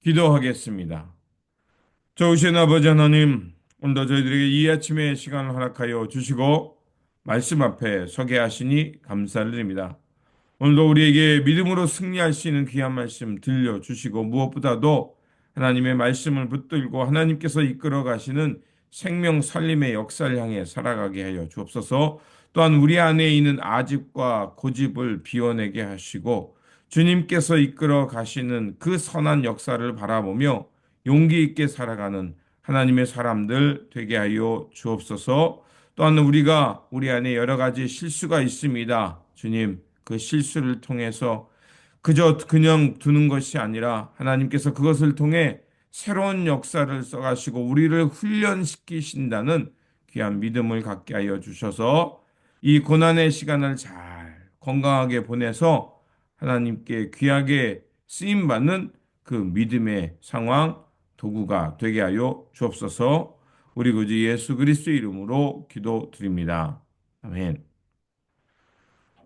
기도하겠습니다. 좋으신 아버지 하나님, 오늘도 저희들에게 이 아침의 시간을 허락하여 주시고 말씀 앞에 서게 하시니 감사를 드립니다. 오늘도 우리에게 믿음으로 승리할 수 있는 귀한 말씀 들려주시고 무엇보다도 하나님의 말씀을 붙들고 하나님께서 이끌어 가시는 생명 살림의 역사를 향해 살아가게 하여 주옵소서. 또한 우리 안에 있는 아집과 고집을 비워내게 하시고 주님께서 이끌어 가시는 그 선한 역사를 바라보며 용기 있게 살아가는 하나님의 사람들 되게 하여 주옵소서. 또한 우리가 우리 안에 여러 가지 실수가 있습니다. 주님, 그 실수를 통해서 그저 그냥 두는 것이 아니라 하나님께서 그것을 통해 새로운 역사를 써가시고 우리를 훈련시키신다는 귀한 믿음을 갖게 하여 주셔서 이 고난의 시간을 잘 건강하게 보내서 하나님께 귀하게 쓰임받는 그 믿음의 상황, 도구가 되게 하여 주옵소서. 우리 구주 예수 그리스도 이름으로 기도드립니다. 아멘.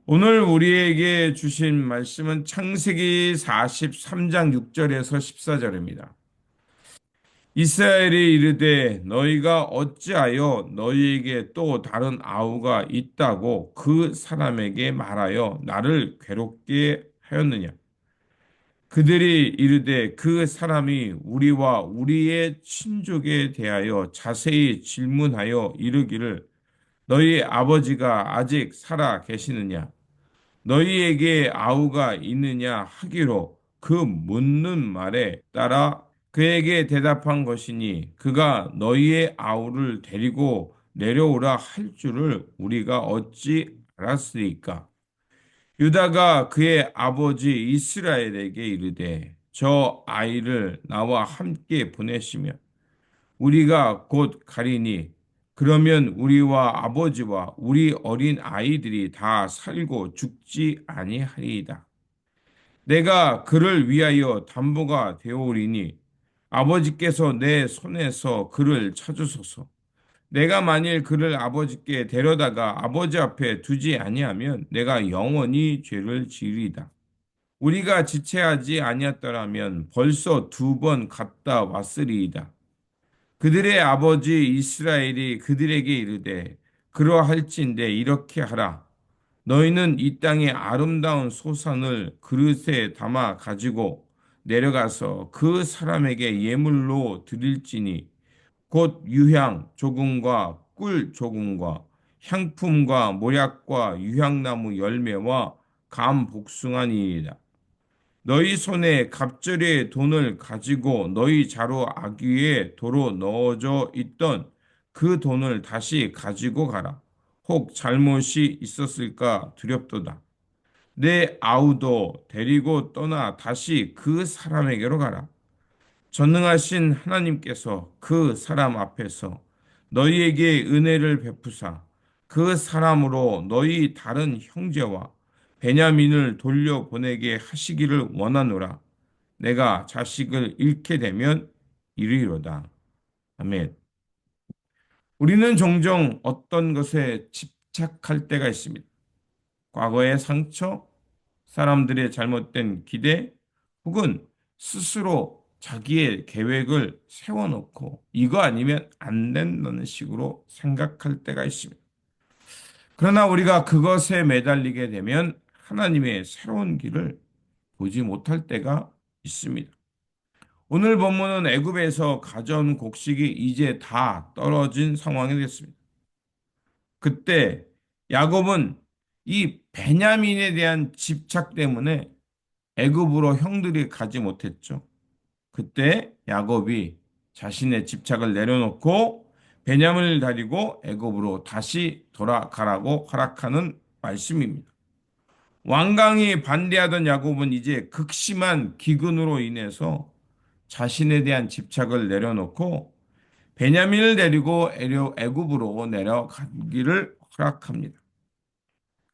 오늘 우리에게 주신 말씀은 창세기 43장 6절에서 14절입니다. 이스라엘이 이르되 너희가 어찌하여 너희에게 또 다른 아우가 있다고 그 사람에게 말하여 나를 괴롭게 하였느냐? 그들이 이르되 그 사람이 우리와 우리의 친족에 대하여 자세히 질문하여 이르기를 너희 아버지가 아직 살아 계시느냐? 너희에게 아우가 있느냐 하기로 그 묻는 말에 따라 그에게 대답한 것이니 그가 너희의 아우를 데리고 내려오라 할 줄을 우리가 어찌 알았으리까? 유다가 그의 아버지 이스라엘에게 이르되 저 아이를 나와 함께 보내시며 우리가 곧 가리니 그러면 우리와 아버지와 우리 어린 아이들이 다 살고 죽지 아니하리이다. 내가 그를 위하여 담보가 되오리니 아버지께서 내 손에서 그를 찾으소서. 내가 만일 그를 아버지께 데려다가 아버지 앞에 두지 아니하면 내가 영원히 죄를 지으리이다. 우리가 지체하지 아니었더라면 벌써 2번 갔다 왔으리이다. 그들의 아버지 이스라엘이 그들에게 이르되 그러할진대 이렇게 하라. 너희는 이 땅의 아름다운 소산을 그릇에 담아 가지고 내려가서 그 사람에게 예물로 드릴지니 곧 유향 조금과 꿀 조금과 향품과 모략과 유향나무 열매와 감 복숭아니이다. 너희 손에 갑절의 돈을 가지고 너희 자루 아귀에 도로 넣어져 있던 그 돈을 다시 가지고 가라. 혹 잘못이 있었을까 두렵도다. 내 아우도 데리고 떠나 다시 그 사람에게로 가라. 전능하신 하나님께서 그 사람 앞에서 너희에게 은혜를 베푸사 그 사람으로 너희 다른 형제와 베냐민을 돌려보내게 하시기를 원하노라. 내가 자식을 잃게 되면 이르리로다. 아멘. 우리는 종종 어떤 것에 집착할 때가 있습니다. 과거의 상처, 사람들의 잘못된 기대, 혹은 스스로 자기의 계획을 세워놓고 이거 아니면 안 된다는 식으로 생각할 때가 있습니다. 그러나 우리가 그것에 매달리게 되면 하나님의 새로운 길을 보지 못할 때가 있습니다. 오늘 본문은 애굽에서 가져온 곡식이 이제 다 떨어진 상황이 됐습니다. 그때 야곱은 이 베냐민에 대한 집착 때문에 애굽으로 형들이 가지 못했죠. 그때 야곱이 자신의 집착을 내려놓고 베냐민을 데리고 애굽으로 다시 돌아가라고 허락하는 말씀입니다. 완강히 반대하던 야곱은 이제 극심한 기근으로 인해서 자신에 대한 집착을 내려놓고 베냐민을 데리고 애굽으로 내려가기를 허락합니다.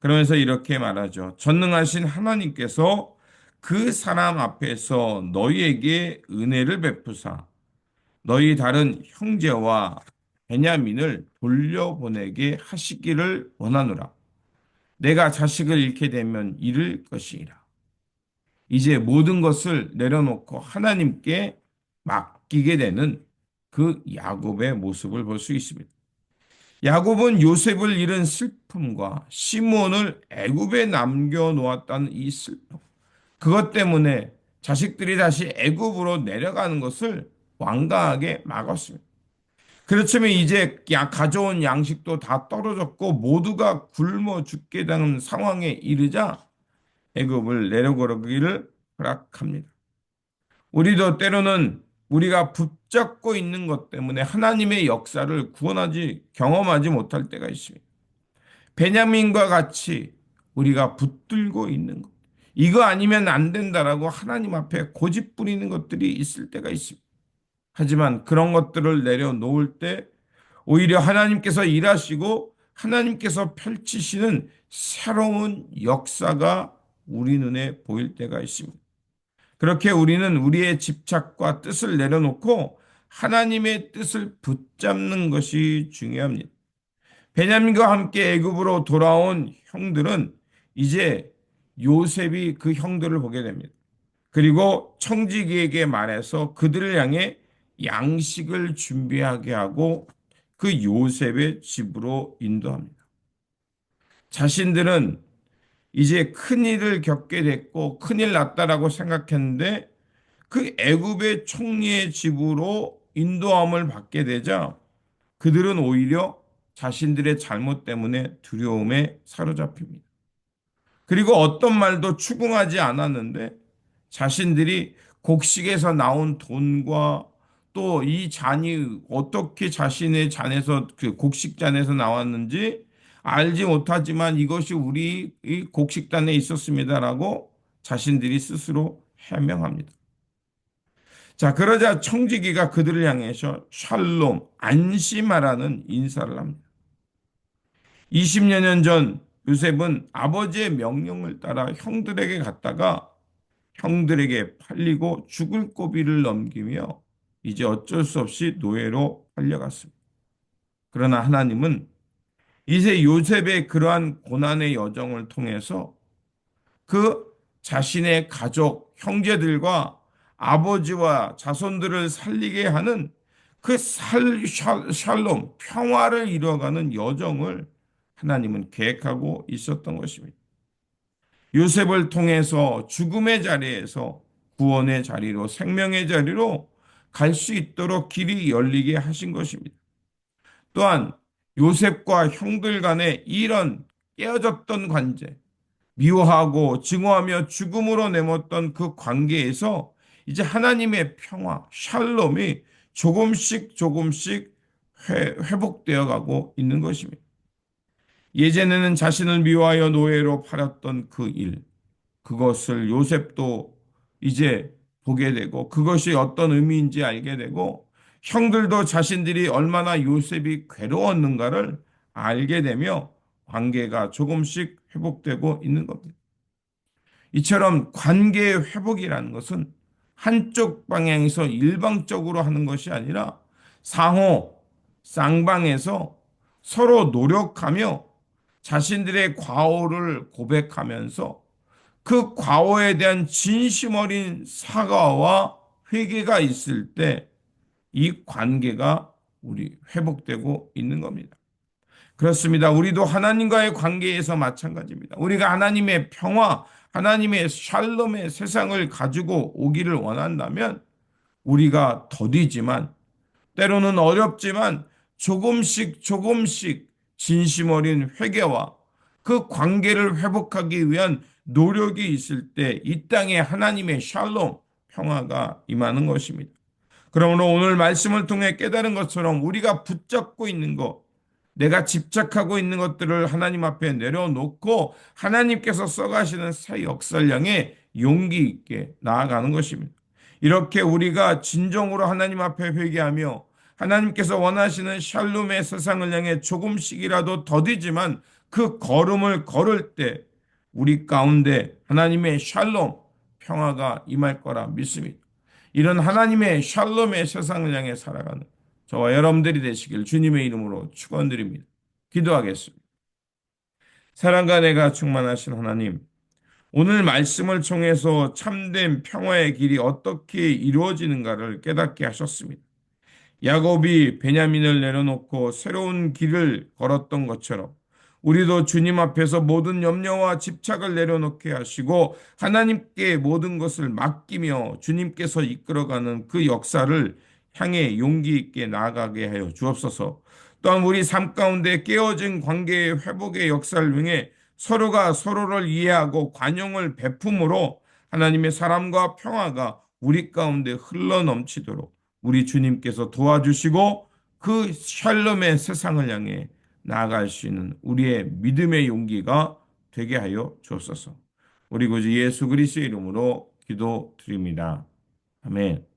그러면서 이렇게 말하죠. 전능하신 하나님께서 그 사람 앞에서 너희에게 은혜를 베푸사 너희 다른 형제와 베냐민을 돌려보내게 하시기를 원하노라. 내가 자식을 잃게 되면 잃을 것이라. 이제 모든 것을 내려놓고 하나님께 맡기게 되는 그 야곱의 모습을 볼 수 있습니다. 야곱은 요셉을 잃은 슬픔과 시몬을 애굽에 남겨놓았다는 이 슬픔, 그것 때문에 자식들이 다시 애굽으로 내려가는 것을 완강하게 막았습니다. 그렇지만 이제 가져온 양식도 다 떨어졌고 모두가 굶어 죽게 되는 상황에 이르자 애굽을 내려가기를 허락합니다. 우리도 때로는 우리가 붙잡고 있는 것 때문에 하나님의 역사를 경험하지 못할 때가 있습니다. 베냐민과 같이 우리가 붙들고 있는 것. 이거 아니면 안 된다라고 하나님 앞에 고집 부리는 것들이 있을 때가 있습니다. 하지만 그런 것들을 내려놓을 때 오히려 하나님께서 일하시고 하나님께서 펼치시는 새로운 역사가 우리 눈에 보일 때가 있습니다. 그렇게 우리는 우리의 집착과 뜻을 내려놓고 하나님의 뜻을 붙잡는 것이 중요합니다. 베냐민과 함께 애굽으로 돌아온 형들은 이제 요셉이 그 형들을 보게 됩니다. 그리고 청지기에게 말해서 그들을 향해 양식을 준비하게 하고 그 요셉의 집으로 인도합니다. 자신들은 이제 큰 일을 겪게 됐고 큰일 났다라고 생각했는데 그 애굽의 총리의 집으로 인도함을 받게 되자 그들은 오히려 자신들의 잘못 때문에 두려움에 사로잡힙니다. 그리고 어떤 말도 추궁하지 않았는데 자신들이 곡식에서 나온 돈과 또 이 잔이 어떻게 자신의 잔에서 그 곡식잔에서 나왔는지 알지 못하지만 이것이 우리 이 곡식단에 있었습니다라고 자신들이 스스로 해명합니다. 자, 그러자 청지기가 그들을 향해서 샬롬, 안심하라는 인사를 합니다. 20여 년 전 요셉은 아버지의 명령을 따라 형들에게 갔다가 형들에게 팔리고 죽을 고비를 넘기며 이제 어쩔 수 없이 노예로 팔려갔습니다. 그러나 하나님은 이제 요셉의 그러한 고난의 여정을 통해서 그 자신의 가족, 형제들과 아버지와 자손들을 살리게 하는 그 샬롬, 평화를 이루어가는 여정을 하나님은 계획하고 있었던 것입니다. 요셉을 통해서 죽음의 자리에서 구원의 자리로, 생명의 자리로 갈 수 있도록 길이 열리게 하신 것입니다. 또한 요셉과 형들 간의 이런 깨어졌던 관계, 미워하고 증오하며 죽음으로 내몰던 그 관계에서 이제 하나님의 평화, 샬롬이 조금씩 조금씩 회복되어 가고 있는 것입니다. 예전에는 자신을 미워하여 노예로 팔았던 그 일, 그것을 요셉도 이제 보게 되고 그것이 어떤 의미인지 알게 되고 형들도 자신들이 얼마나 요셉이 괴로웠는가를 알게 되며 관계가 조금씩 회복되고 있는 겁니다. 이처럼 관계의 회복이라는 것은 한쪽 방향에서 일방적으로 하는 것이 아니라 상호, 쌍방에서 서로 노력하며 자신들의 과오를 고백하면서 그 과오에 대한 진심 어린 사과와 회개가 있을 때 이 관계가 우리 회복되고 있는 겁니다. 그렇습니다. 우리도 하나님과의 관계에서 마찬가지입니다. 우리가 하나님의 평화, 하나님의 샬롬의 세상을 가지고 오기를 원한다면 우리가 더디지만 때로는 어렵지만 조금씩 조금씩 진심 어린 회개와 그 관계를 회복하기 위한 노력이 있을 때 이 땅에 하나님의 샬롬, 평화가 임하는 것입니다. 그러므로 오늘 말씀을 통해 깨달은 것처럼 우리가 붙잡고 있는 것, 내가 집착하고 있는 것들을 하나님 앞에 내려놓고 하나님께서 써가시는 새 역사를 향해 용기 있게 나아가는 것입니다. 이렇게 우리가 진정으로 하나님 앞에 회개하며 하나님께서 원하시는 샬롬의 세상을 향해 조금씩이라도 더디지만 그 걸음을 걸을 때 우리 가운데 하나님의 샬롬, 평화가 임할 거라 믿습니다. 이런 하나님의 샬롬의 세상을 향해 살아가는 저와 여러분들이 되시길 주님의 이름으로 축원드립니다. 기도하겠습니다. 사랑과 은혜가 충만하신 하나님, 오늘 말씀을 통해서 참된 평화의 길이 어떻게 이루어지는가를 깨닫게 하셨습니다. 야곱이 베냐민을 내려놓고 새로운 길을 걸었던 것처럼 우리도 주님 앞에서 모든 염려와 집착을 내려놓게 하시고 하나님께 모든 것을 맡기며 주님께서 이끌어가는 그 역사를 향해 용기 있게 나아가게 하여 주옵소서. 또한 우리 삶 가운데 깨어진 관계의 회복의 역사를 위해 서로가 서로를 이해하고 관용을 베품으로 하나님의 사랑과 평화가 우리 가운데 흘러 넘치도록 우리 주님께서 도와주시고 그 샬롬의 세상을 향해 나아갈 수 있는 우리의 믿음의 용기가 되게 하여 주옵소서. 우리 구주 예수 그리스도의 이름으로 기도드립니다. 아멘.